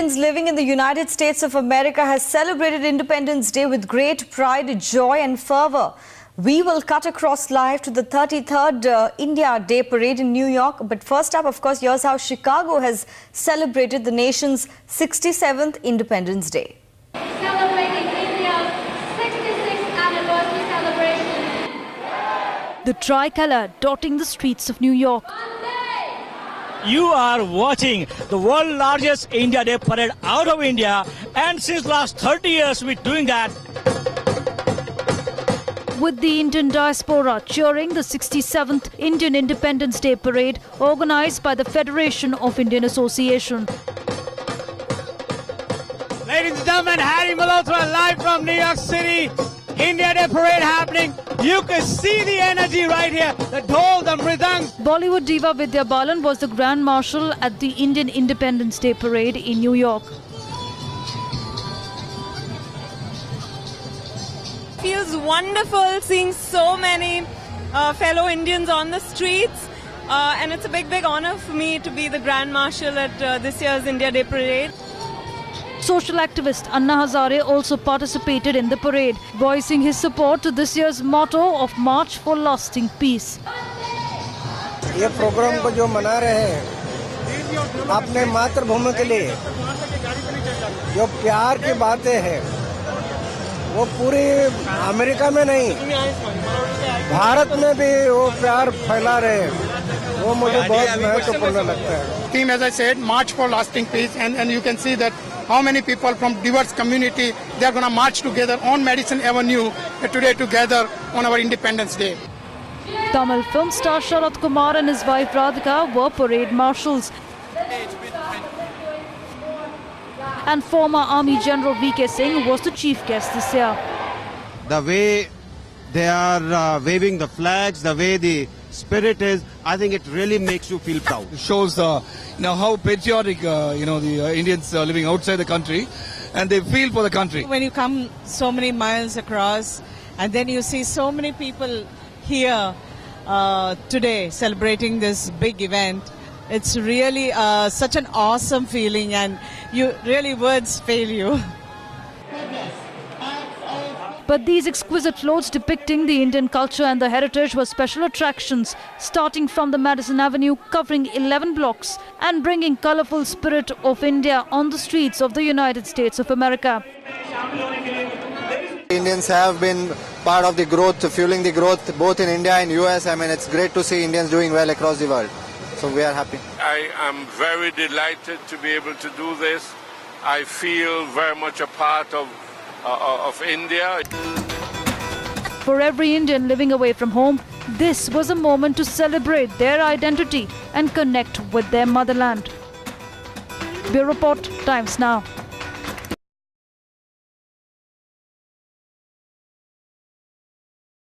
Indians living in the United States of America has celebrated Independence Day with great pride, joy and fervor. We will cut across live to the 33rd India Day Parade in New York. But first up, of course, here's how Chicago has celebrated the nation's 67th Independence Day. Celebrating India's 66th anniversary celebration. The tricolour dotting the streets of New York. You are watching the world's largest India Day Parade out of India, and since last 30 years we're doing that. With the Indian diaspora cheering the 67th Indian Independence Day Parade organised by the Federation of Indian Association. Ladies and gentlemen, Harry Malhotra live from New York City. India Day Parade happening. You can see the energy right here. The dhol, the mridang. Bollywood diva Vidya Balan was the Grand Marshal at the Indian Independence Day Parade in New York. Feels wonderful seeing so many fellow Indians on the streets, and it's a big honor for me to be the Grand Marshal at this year's India Day Parade. Social activist Anna Hazare also participated in the parade, voicing his support to this year's motto of March for Lasting Peace. ये programme को जो मना रहे हैं अपने मातृभूमि के लिए जो प्यार की बातें हैं वो पूरी अमेरिका में नहीं भारत में भी वो प्यार फैला रहे हैं वो मुझे बहुत महत्वपूर्ण लगता है. Team, as I said, March for Lasting Peace, and you can see that how many people from diverse community they are going to march together on Madison Avenue today together on our Independence Day. Tamil film star Sharath Kumar and his wife Radhika were parade marshals. And former Army General V.K. Singh was the chief guest this year. The way they are waving the flags, the way the spirit is, I think it really makes you feel proud. It shows how patriotic the Indians are living outside the country, and they feel for the country. When you come so many miles across and then you see so many people here today celebrating this big event, it's really such an awesome feeling, and words fail you. But these exquisite floats depicting the Indian culture and the heritage were special attractions, starting from the Madison Avenue, covering 11 blocks and bringing colourful spirit of India on the streets of the United States of America. Indians have been part of the growth, fueling the growth both in India and US. I mean, it's great to see Indians doing well across the world. So we are happy. I am very delighted to be able to do this. I feel very much a part of India. For every Indian living away from home, this was a moment to celebrate their identity and connect with their motherland. Bureau Report, Times Now.